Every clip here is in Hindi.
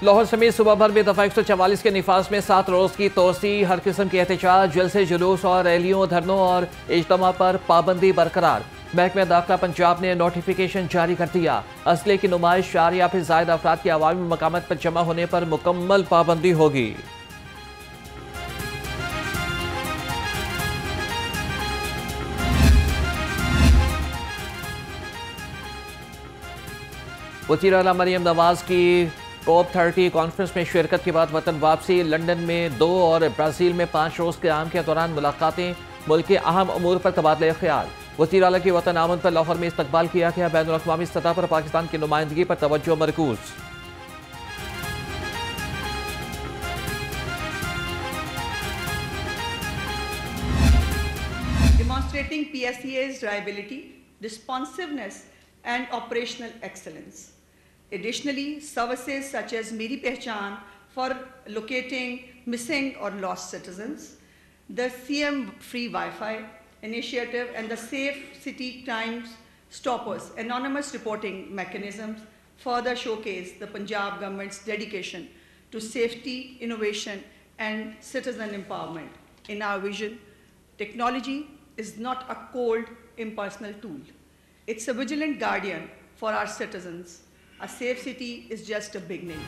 लाहौर समेत सूबा भर में दफा 144 के निफाज में 7 रोज की तोसी, हर किस्म के एहतजाज, जलसे, जुलूस और रैलियों, धरनों और इज्तिमा पर पाबंदी बरकरार। महकमा दाखिला पंजाब ने नोटिफिकेशन जारी कर दिया। असले की नुमाइश 4 या फिर जायद अफराद की अवामी मकामत पर जमा होने पर मुकम्मल पाबंदी होगी। वज़ीर आला मरियम नवाज की COP30 कॉन्फ्रेंस में शिरकत के बाद वतन वापसी। लंदन में 2 और ब्राज़ील में 5 रोज़ के आम के दौरान मुलाकातें, मुल्क के अहम अमूर पर तबादला ख्याल। वज़ीर आला की वतन आमद पर लाहौर में इस्तकबाल किया गया। बैनुल अक़वामी सतह पर पाकिस्तान की नुमाइंदगी पर तवज्जो मरकूज। Demonstrating PSEA's reliability, responsiveness and operational excellence. Additionally, services such as Meri Pehchan for locating missing or lost citizens, the CM Free Wi-Fi initiative and the Safe City Crime Stoppers anonymous reporting mechanisms further showcase the Punjab government's dedication to safety, innovation and citizen empowerment. In our vision, technology is not a cold, impersonal tool. It's a vigilant guardian for our citizens. A safe city is just a beginning.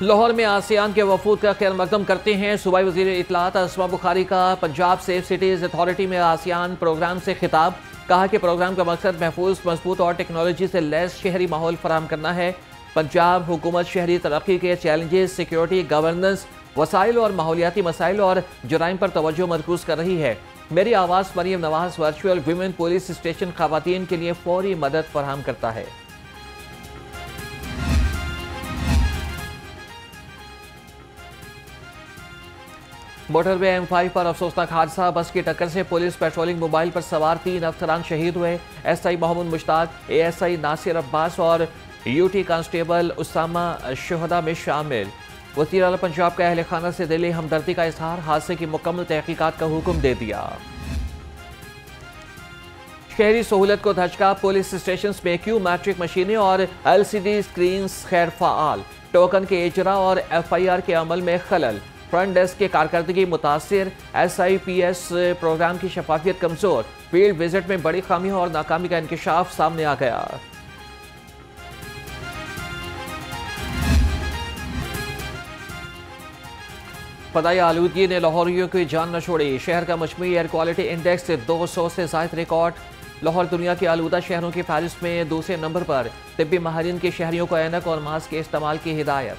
Lahore में आसियान के वफूद का खैर मकदम करते हैं सूबाई वज़ीर इत्तलात अस्मा बुखारी का पंजाब सेफ सिटीज़ अथॉरिटी में आसियान प्रोग्राम से खिताब। कहा कि प्रोग्राम का मकसद महफूज, मजबूत और टेक्नोलॉजी से लैस शहरी माहौल फराहम करना है। पंजाब हुकूमत शहरी तरक्की के चैलेंजेस, सिक्योरिटी, गवर्नेंस, वसाइल और माहौलियाती मसाइल और जुराइम पर तवज्जो मरकूज कर रही है। मेरी आवाज़ Maryam Nawaz virtual women police station खवातीन के लिए फौरी मदद फराहम करता है। मोटरवे M5 पर अफसोसनाक हादसा, बस की टक्कर से पुलिस पेट्रोलिंग मोबाइल पर सवार 3 अफसरान शहीद हुए। SI मोहम्मद मुश्ताक, ASI नासिर अब्बास और UT कांस्टेबल उसामा शुहदा में शामिल। वज़ीर आला पंजाब का अहले खाना से दिली हमदर्दी का इजहार, हादसे की मुकम्मल तहकीकात का हुक्म दे दिया। शहरी सहूलत को धचका, पुलिस स्टेशन में क्यू मैट्रिक मशीनें और LCD स्क्रीन खैर फ़ाल। टोकन के इजरा और FIR के अमल में खलल। फ्रंट डेस्क की कारकर्दगी मुतासिर। SIPS प्रोग्राम की शफाफियत कमजोर। फील्ड विजिट में बड़ी खामियों और नाकामी का इंकशाफ सामने आ गया। फदाई आलूदगी ने लाहौरियों की जान न छोड़ी। शहर का मजमूई एयर क्वालिटी इंडेक्स 200 से ज़ायद रिकॉर्ड। लाहौर दुनिया के आलूदा शहरों की फहरिस्त में दूसरे नंबर पर। तिब्बी माहिरीन के शहरियों को ऐनक और मास्क के इस्तेमाल की हिदायत।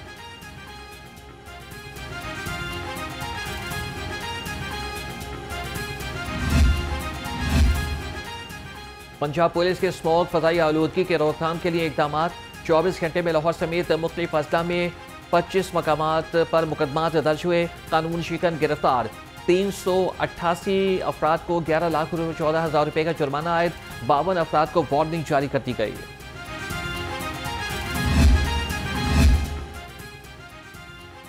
पंजाब पुलिस के स्मोक फदाई आलूदगी के रोकथाम के लिए इकदाम। 24 घंटे में लाहौर समेत मुख्तलिफ अजला में 25 मकामात पर मुकदमात दर्ज हुए। कानून शिकन गिरफ्तार। 388 अफराद को 11,14,000 रुपये का जुर्माना आयद। 52 अफराद को वार्निंग जारी कर दी गई।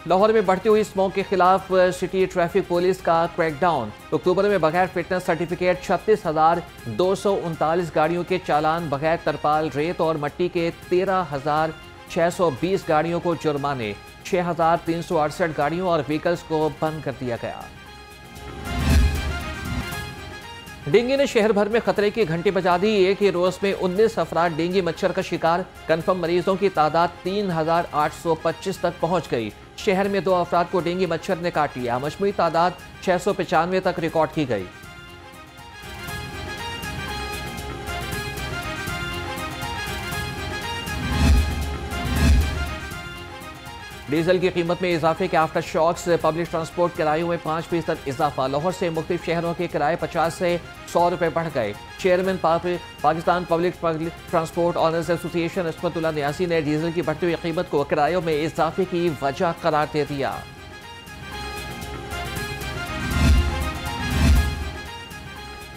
लाहौर में बढ़ती हुई स्मोक के खिलाफ सिटी ट्रैफिक पुलिस का क्रैकडाउन। अक्टूबर में बगैर फिटनेस सर्टिफिकेट 36,239 गाड़ियों के चालान, बगैर तरपाल, रेत और मट्टी के 13,620 गाड़ियों को जुर्माने। 6,368 गाड़ियों और व्हीकल्स को बंद कर दिया गया। डेंगू ने शहर भर में खतरे की घंटी बजा दी। एक ही रोज में 19 अफराद डेंगू मच्छर का शिकार। कन्फर्म मरीजों की तादाद 3,825 तक पहुंच गई। शहर में 2 अफराद को डेंगू मच्छर ने काट लिया। मजमूई तादाद 695 तक रिकॉर्ड की गई। डीजल की कीमत में इजाफे के आफ्टर शॉक्स। पब्लिक ट्रांसपोर्ट किरायों में 5% इजाफा। लाहौर से मुख्तलिफ शहरों के किराए 50 से 100 रुपये बढ़ गए। Chairman Pakistan public transport owners association Ismatullah Niazi ने डीजल की बढ़ती हुई कीमत को किरायों में इजाफे की वजह करार दे दिया।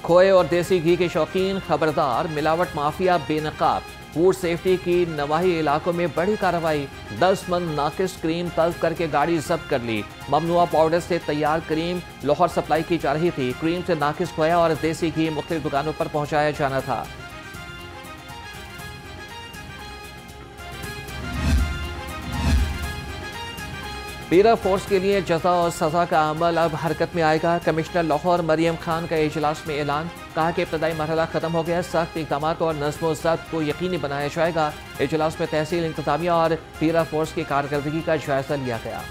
खोए और देसी घी के शौकीन खबरदार, मिलावट माफिया बेनकाब। फूड सेफ्टी की नवाही इलाकों में बड़ी कार्रवाई। 10 मन नाकिस क्रीम तल्फ करके गाड़ी जब्त कर ली। ममनुआ पाउडर से तैयार क्रीम लाहौर सप्लाई की जा रही थी। क्रीम से नाकिस खोया और देसी घी मुख्तलिफ दुकानों पर पहुंचाया जाना था। पीरा फोर्स के लिए जजा और सजा का अमल अब हरकत में आएगा। कमिश्नर लाहौर मरियम खान का इजलास में ऐलान, कहा कि इब्तदाई मरहला खत्म हो गया, सख्त इकदाम और नज़्म व ज़ब्त को यकीनी बनाया जाएगा। इजलास में तहसील इंतजामिया और पीरा फोर्स की कारकर्दगी का जायजा लिया गया।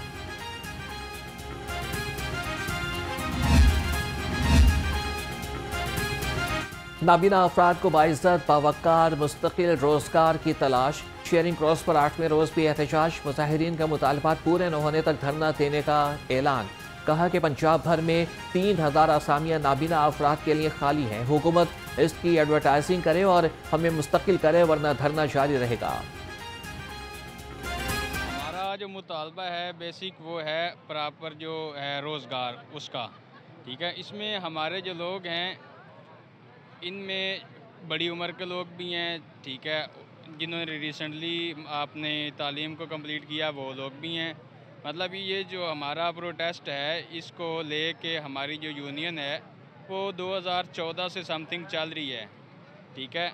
नाबीना अफराद को बाइज्जत बावकार मुस्तकिल रोजगार की तलाश। शेयरिंग क्रॉस पर 8वें रोज भी एहतजाज, मुजाहिरीन का मुतालबात पूरे न होने तक धरना देने का ऐलान। कहा कि पंजाब भर में 3000 असामियाँ नाबीना अफराद के लिए खाली हैं। हुकूमत इसकी एडवर्टाइजिंग करे और हमें मुस्तकिल करे, वरना धरना जारी रहेगा। हमारा जो मुतालबा है बेसिक वो है प्रॉपर जो है रोज़गार उसका, ठीक है। इसमें हमारे जो लोग हैं इनमें बड़ी उम्र के लोग भी हैं, ठीक है, जिन्होंने रिसेंटली आपने तालीम को कंप्लीट किया वो लोग भी हैं। मतलब ये जो हमारा प्रोटेस्ट है इसको लेके हमारी जो यूनियन है वो 2014 से समथिंग चल रही है, ठीक है।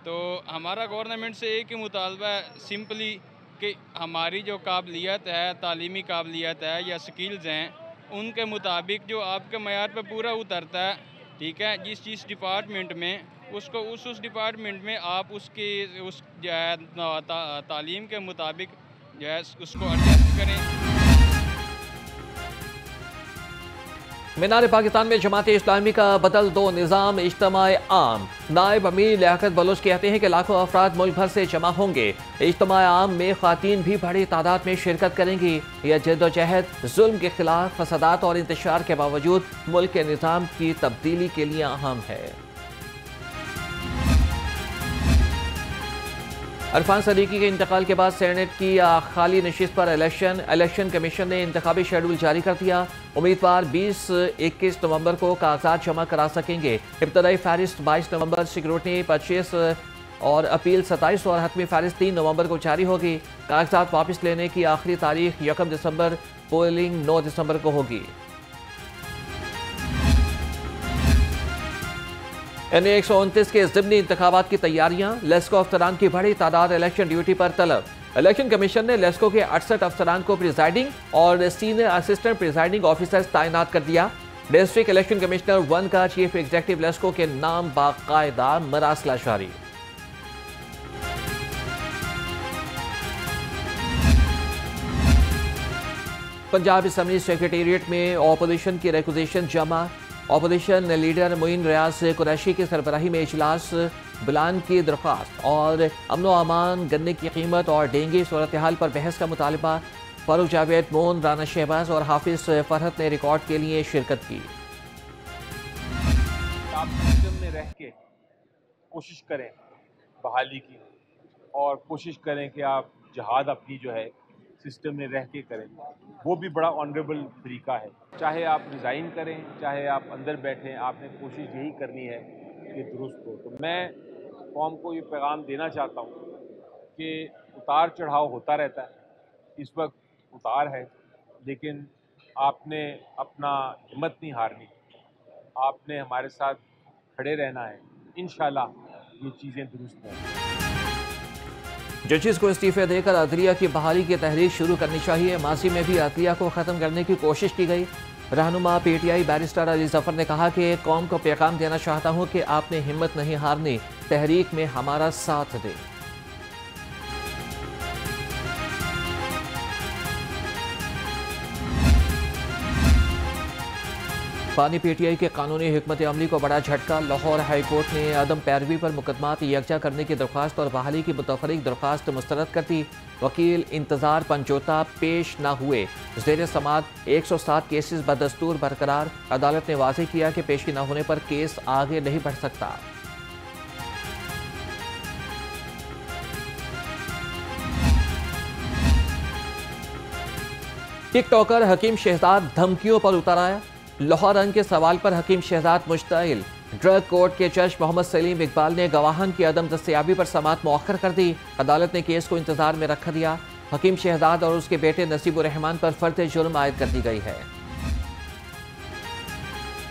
तो हमारा गवर्नमेंट से एक ही मुतालबा है सिंपली कि हमारी जो काबिलियत है, तालीमी काबिलियत है या स्किल्स हैं, उनके मुताबिक जो आपके मयार पे पूरा उतरता है, ठीक है, जिस डिपार्टमेंट में उसको उस डिपार्टमेंट में आप उसकी उस जो है तालीम के मुताबिक जो है उसको एडजस्ट करें। मीनार पाकिस्तान में जमात इस्लामी का बदल दो निज़ाम इज्तिमाए आम। नायब अमीर लियाकत बलोच कहते हैं कि लाखों अफराद मुल्क भर से जमा होंगे। इज्तिमाए आम में ख़वातीन भी बड़ी तादाद में शिरकत करेंगी। यह जद्दोजहद जुल्म के खिलाफ फसादात और इंतशार के बावजूद मुल्क के निज़ाम की तब्दीली के लिए अहम है। अरफान सदीकी के इंतकाल के बाद सेनेट की खाली नशिस्त पर इलेक्शन कमीशन ने इंतखाबी शेड्यूल जारी कर दिया। उम्मीदवार 20-21 नवंबर को कागजात जमा करा सकेंगे। इब्तदाई फहरिस्त 22 नवंबर, सिक्योरिटी 25 और अपील 27 और हतमी फहरिस्त 3 नवंबर को जारी होगी। कागजात वापस लेने की आखिरी तारीख 1 दिसंबर, पोलिंग 9 दिसंबर को होगी। NA-129 के ज़िमनी इंतखाबात की तैयारियां, लेस्को अफसरान की बड़ी तादाद इलेक्शन ड्यूटी पर तलब। इलेक्शन कमीशन ने लेस्को के 68 अफसरान को प्रिजाइडिंग और सीनियर असिस्टेंट प्रिजाइडिंग ऑफिसर्स तैनात कर दिया। डिस्ट्रिक्ट इलेक्शन कमिश्नर 1 का चीफ एग्जीक्यूटिव लेस्को के नाम बाकायदा मरासला जारी। पंजाब असेंबली सेक्रेटेरिएट में ऑपोजिशन की रिक्वेजिशन जमा। ऑपोजिशन लीडर मोइन रियाज कुरैशी की सरबराही में इजलास, बुलान की दरख्वास्त और अमन व अमान, गन्ने की कीमत और डेंगू सूरत हाल पर बहस का मुतालबा। फारूक जावेद, मोन, राना शहबाज और हाफिज फरहत ने रिकॉर्ड के लिए शिरकत की। आप सिस्टम में रह के कोशिश करें बहाली की और कोशिश करें कि आप जहाद अपनी जो है सिस्टम में रह के करें, वो भी बड़ा ऑनरेबल तरीका है। चाहे आप रिज़ाइन करें, चाहे आप अंदर बैठें, आपने कोशिश यही करनी है कि दुरुस्त हो। तो मैं कौम को ये पैगाम देना चाहता हूँ कि उतार चढ़ाव होता रहता है, इस वक्त उतार है, लेकिन आपने अपना हिम्मत नहीं हारनी, आपने हमारे साथ खड़े रहना है। इंशाल्लाह ये चीज़ें दुरुस्त होंगी। जजेस को इस्तीफे देकर अदलिया की बहाली की तहरीक शुरू करनी चाहिए। माजी में भी अदलिया को ख़त्म करने की कोशिश की गई। रहनुमा PTI बैरिस्टर अली जफर ने कहा कि कौम को पैगाम देना चाहता हूँ कि आपने हिम्मत नहीं हारनी, तहरीक में हमारा साथ दें। पानी PTI के कानूनी हिकमत अमली को बड़ा झटका। लाहौर हाई कोर्ट ने अदम पैरवी पर मुकदमात यकजा करने की दरख्वास्त और बहाली की मुतफरिक दरख्वास्त मुस्तरद कर दी। वकील इंतजार पंजोता पेश न हुए। ज़ेर समात 107 केसेस बदस्तूर बरकरार। अदालत ने वाज़ेह किया कि पेशी न होने पर केस आगे नहीं बढ़ सकता। टिकटॉकर हकीम शहजाद धमकियों पर उतर आया। लाहौर रंग के सवाल पर हकीम शहजाद मुश्तइल। ड्रग कोर्ट के जज मोहम्मद सलीम इकबाल ने गवाहन की अदम दस्तयाबी पर समाअत मौखर कर दी। अदालत ने केस को इंतजार में रख दिया। हकीम शहजाद और उसके बेटे नसीबुर रहमान पर फर्द जुर्म आयद कर दी गई है।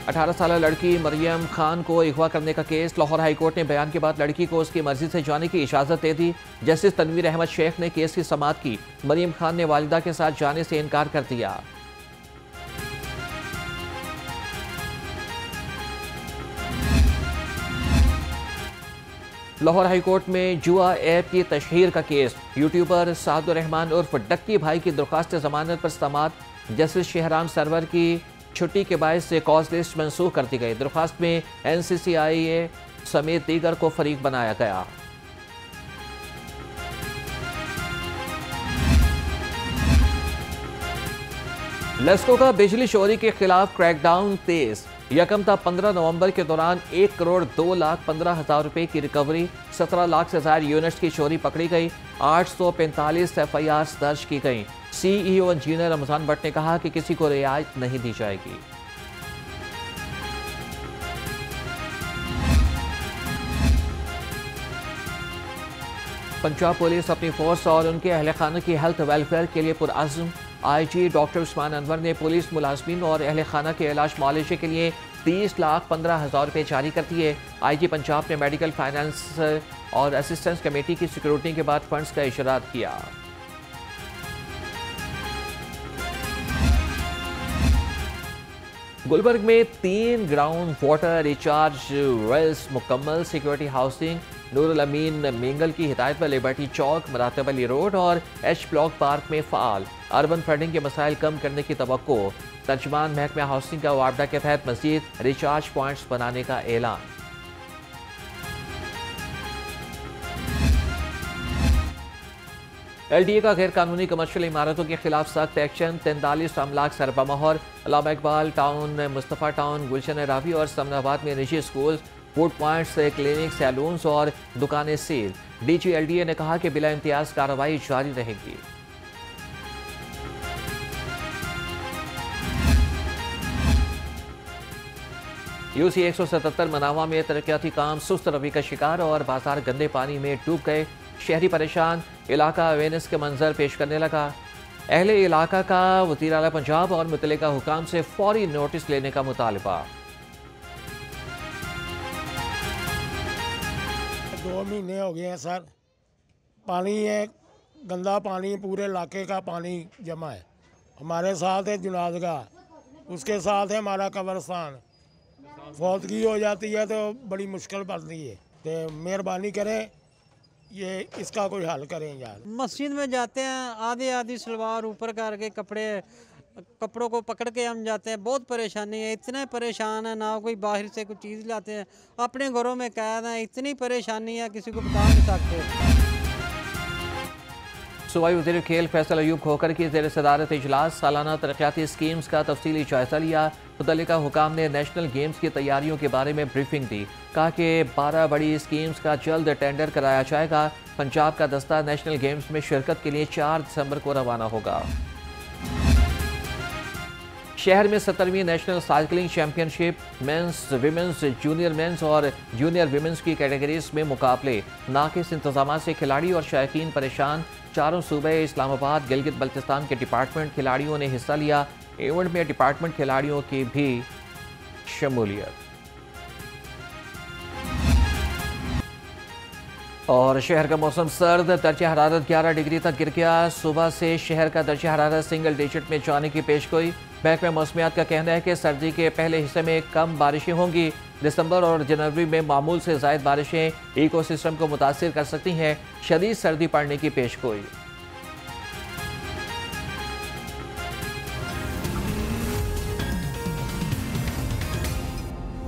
18 साल लड़की मरियम खान को अगवा करने का केस। लाहौर हाईकोर्ट ने बयान के बाद लड़की को उसकी मर्जी से जाने की इजाजत दे दी। जस्टिस तनवीर अहमद शेख ने केस की समाअत की। मरियम खान ने वालिदा के साथ जाने से इनकार कर दिया। लाहौर हाईकोर्ट में जुआ ऐप की तशहीर का केस। यूट्यूबर सादुर रहमान उर्फ डक्की भाई की दरख्वास्त जमानत पर समाअत। जस्टिस शहराम सरवर की छुट्टी के बायस से कॉज लिस्ट मंसूख कर दी गई। दरख्वास्त में NCCIA समेत दीगर को फरीक बनाया गया। लेस्को का बिजली चोरी के खिलाफ क्रैकडाउन तेज। यकम था 15 नवंबर के दौरान 1,02,15,000 रुपए की रिकवरी। 17 लाख से ज्यादा यूनिट्स की चोरी पकड़ी गई। 845 FIR दर्ज की गई। CEO इंजीनियर रमजान भट्ट ने कहा कि किसी को रियायत नहीं दी जाएगी। पंजाब पुलिस अपनी फोर्स और उनके अहल खाना की हेल्थ वेलफेयर के लिए पुरअज़्म। IG डॉक्टर उस्मान अनवर ने पुलिस मुलाजमीन और अहल खाना के इलाज मुआलजे के लिए 30,15,000 रुपये जारी कर दिए। IG पंजाब ने मेडिकल फाइनेंस और असिस्टेंस कमेटी की सिक्योरिटी के बाद फंड्स का इशरात किया। गुलबर्ग में 3 ग्राउंड वाटर रिचार्ज वेल्स मुकम्मल। सिक्योरिटी हाउसिंग नूरुल अमीन मिंगल की हिदायत पर लिबर्टी चौक, मरातब अली रोड और H ब्लॉक पार्क में फ़ाल। अर्बन फ्लडिंग के मसाइल कम करने की तवक्को। तर्जमान महकमा हाउसिंग का वापडा के तहत मज़ीद रिचार्ज पॉइंट्स बनाने का ऐलान। LDA का गैर कानूनी कमर्शियल इमारतों के खिलाफ सख्त एक्शन। 43 अमलाक सरबा मोहर। अल्लामा इकबाल टाउन, मुस्तफ़ा टाउन, गुलशन रावी और समनाबाद में निजी school, food points, clinic, saloons और दुकानें सील। DG LDA ने कहा कि बिला इम्तियाज कार्रवाई जारी रहेगी। UC 177 मनावा में तरक्याती काम सुस्त रवि का शिकार और बाजार गंदे पानी में डूब गए। शहरी परेशान, इलाका वेनिस के मंजर पेश करने लगा। अहले इलाका का वज़ीर आला पंजाब और मुतल्लिका हुकाम से फौरी नोटिस लेने का मुतालबा। 2 महीने हो गए हैं सर, पानी है, गंदा पानी, पूरे इलाके का पानी जमा है। हमारे साथ है जुनादगाह, उसके साथ है हमारा कब्रिस्तान। फौतगी हो जाती है तो बड़ी मुश्किल पड़ती है। तो मेहरबानी करें, ये इसका कोई हल करें यार। मस्जिद में जाते हैं, आधी सलवार ऊपर करके कपड़ों को पकड़ के हम जाते हैं। बहुत परेशानी है, इतने परेशान है, ना कोई बाहर से कोई चीज़ लाते हैं, अपने घरों में कैद हैं। इतनी परेशानी है, किसी को बता नहीं सकते। सूबाई वज़ीर खेल फैसल अयूब खोखर की ज़ेर सदारत इजलास। सालाना तरक्याती स्कीम्स का तफसीली जायजा लिया। मुतल्लिका हुकाम ने नेशनल गेम्स की तैयारियों के बारे में ब्रीफिंग दी। कहा कि 12 बड़ी स्कीम्स का जल्द टेंडर कराया जाएगा। पंजाब का दस्ता नेशनल गेम्स में शिरकत के लिए 4 दिसंबर को रवाना होगा। शहर में 17वीं national cycling championship men's, women's, junior men's और जूनियर विमेंस की कैटेगरीज में मुकाबले। नाकिस इंतजाम से खिलाड़ी और शायकीन परेशान। चारों सूबे इस्लामाबाद, गिलगित बल्तिस्तान के डिपार्टमेंट खिलाड़ियों ने हिस्सा लिया। इवेंट में डिपार्टमेंट खिलाड़ियों की भी शमूलियत। और शहर का मौसम सर्द, दर्जा हरारत 11 डिग्री तक गिर गया। सुबह से शहर का दर्जा हरारत सिंगल डिजिट में जाने की पेशगोई। महकमा मौसमियात का कहना है कि सर्दी के पहले हिस्से में कम बारिशें होंगी। दिसंबर और जनवरी में मामूल से ज़ायद बारिशें इकोसिस्टम को मुतासिर कर सकती हैं। शदीद सर्दी पड़ने की पेशगोई।